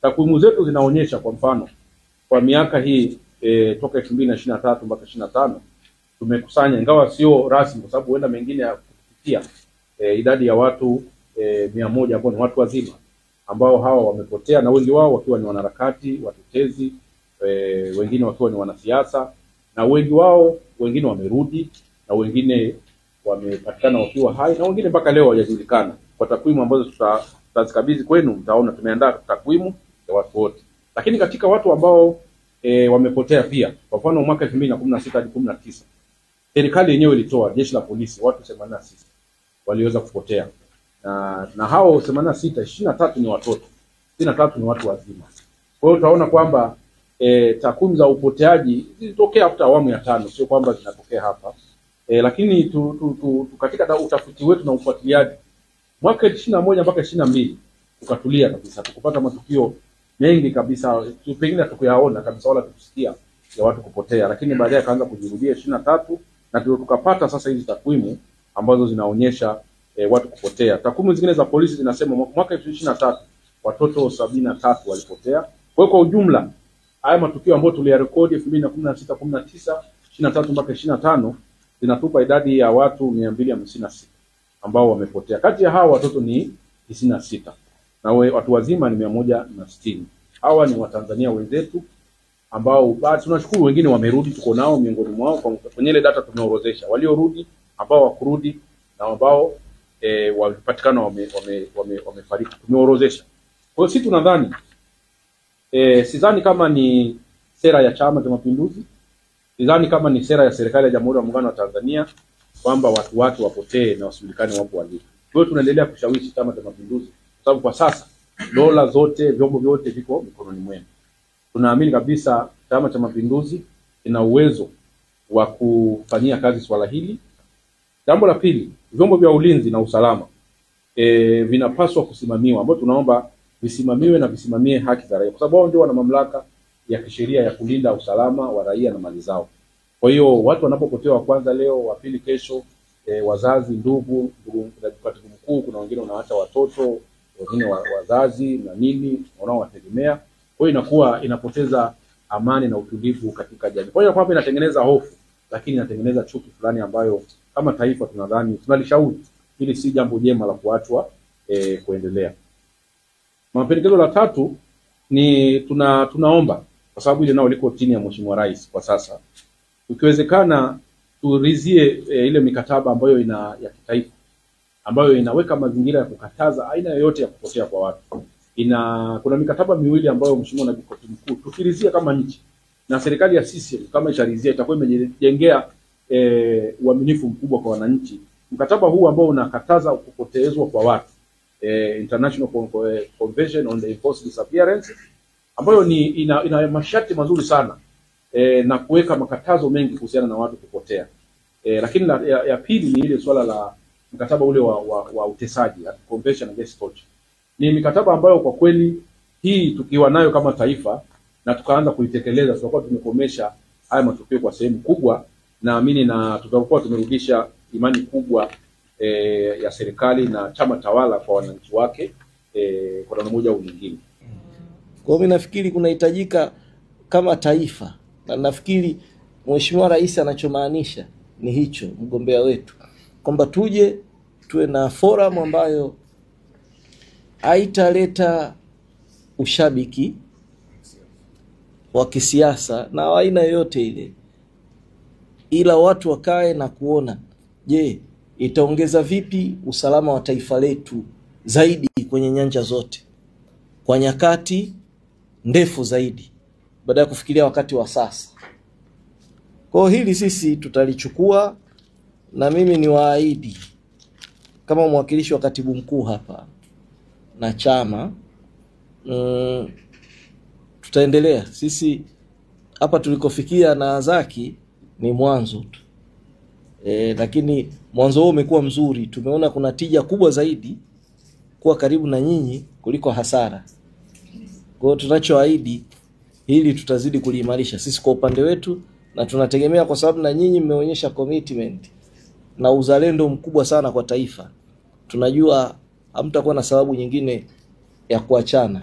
Takwimu zetu zinaonyesha kwa mfano kwa miaka hii toka 2023 mpaka 25 tumekusanya, ingawa sio rasmi kwa sababu huenda mengine ya kupitia idadi ya watu 100 ambao ni watu wazima ambao hawa wamepotea, na wengi wao wakiwa ni wanaharakati, watetezi, wengine wakiwa ni wanasiasa, na wengi wao wengine wamerudi, na wengine wamepatikana wakiwa hai, na wengine mpaka leo hawajajulikana. Kwa takwimu ambazo tutazikabidhi kwenu, mtaona tumeandaa takwimu ya watu wote. Lakini katika watu ambao wamepotea pia, kwa mfano mwaka 2016 hadi 19 serikali yenyewe ilitoa, jeshi la polisi, watu 86 waliweza kupotea, na hao 86, 23 ni watoto, 63 ni watu wazima. Kwa hiyo utaona kwamba takwimu za upoteaji zilitokea hata awamu ya 5, sio kwamba zinatokea hapa. Lakini katika utafiti wetu na ufuatiliaji mwaka 21 mpaka 22 tukatulia kabisa, tukupata matukio mengi kabisa, pengine hatukuyaona kabisa wala tukusikia ya watu kupotea, lakini baadaye kaanza kujirudia 23, na tukapata sasa hizi takwimu ambazo zinaonyesha watu kupotea. Takwimu zingine za polisi zinasema mwaka 2023 watoto 73 walipotea. Kwa hiyo kwa ujumla haya matukio ambayo tuliyarekodi 2016, 19, 23 mpaka 25 zinatupa idadi ya watu 256 ambao wamepotea. Kati ya hao watoto ni 96 na watu wazima ni 160. Hawa ni Watanzania wenzetu ambao tunashukuru wengine wamerudi, tuko nao miongoni mwao kwenye ile data tumeorozesha waliorudi, ambao wakurudi, na ambao walipatikana wamefariki tumeorozesha. Kwa hiyo sisi tunadhani sidhani kama ni sera ya Chama cha Mapinduzi, sidhani kama ni sera ya serikali ya Jamhuri ya Muungano wa Tanzania kwamba watu wake wapotee na wasijulikane wapo walipo. Kwa hiyo tunaendelea kushawishi Chama cha Mapinduzi kwa sababu kwa sasa dola zote, vyombo vyote viko mikononi mwenu. Tunaamini kabisa Chama cha Mapinduzi ina uwezo wa kufanyia kazi swala hili. Jambo la pili, vyombo vya ulinzi na usalama vinapaswa kusimamiwa, ambao tunaomba visimamiwe na visimamie haki za raia, kwa sababu wao ndio wana mamlaka ya kisheria ya kulinda usalama wa raia na mali zao. Kwa hiyo watu wanapopotea, wa kwanza leo, wa pili kesho, wazazi, ndugu, katibu mkuu, kuna wengine wanaacha watoto, wengine wazazi na nini wanaowategemea. Kwa hiyo inapoteza amani na utulivu katika jamii. Kwa hiyo kwamba inatengeneza hofu, lakini inatengeneza chuki fulani ambayo kama taifa tunadhani tunalishauri ili si jambo jema la kuachwa kuendelea. Mapendekezo la tatu ni tunaomba, kwa sababu ile nao liko chini ya Mheshimiwa Rais kwa sasa, ukiwezekana turizie ile mikataba ambayo ya kitaifa ambayo inaweka mazingira ya kukataza aina yoyote ya kupotea kwa watu. Kuna mikataba miwili ambayo Mheshimiwa Naibu Katibu Mkuu tukirizia kama nchi, na serikali ya CCM kama isharizia itakuwa imejengea uaminifu mkubwa kwa wananchi. Mkataba huu ambao unakataza kupoteezwa kwa watu, International Convention on the Enforced Disappearance, ambayo ina masharti mazuri sana na kuweka makatazo mengi kuhusiana na watu kupotea. Lakini ya pili ni ile swala la mkataba ule wa utesaji, Convention Against Torture. Ni mikataba ambayo kwa kweli hii tukiwa nayo kama taifa na tukaanza kuitekeleza, tutakuwa tumekomesha haya matukio kwa sehemu kubwa, naamini, na tutakuwa tumerudisha imani kubwa ya serikali na chama tawala kwa wananchi wake kwa namna moja au nyingine. Kwa mimi nafikiri kunahitajika kama taifa, na nafikiri Mheshimiwa Rais anachomaanisha ni hicho, mgombea wetu, kwamba tuwe na forum ambayo haitaleta ushabiki wa kisiasa na aina yoyote ile, ila watu wakae na kuona, je, itaongeza vipi usalama wa taifa letu zaidi kwenye nyanja zote kwa nyakati ndefu zaidi, baada ya kufikiria wakati wa sasa. Kwa hili sisi tutalichukua, na mimi ni waahidi kama mwakilishi wa katibu mkuu hapa na chama, tutaendelea. Sisi hapa tulikofikia na Zaki ni mwanzo tu, lakini mwanzo huo umekuwa mzuri. Tumeona kuna tija kubwa zaidi kuwa karibu na nyinyi kuliko hasara. Kwa hiyo tunachoahidi hili tutazidi kuliimarisha sisi kwa upande wetu, na tunategemea kwa sababu na nyinyi mmeonyesha commitment na uzalendo mkubwa sana kwa taifa. Tunajua hamtakuwa na sababu nyingine ya kuachana.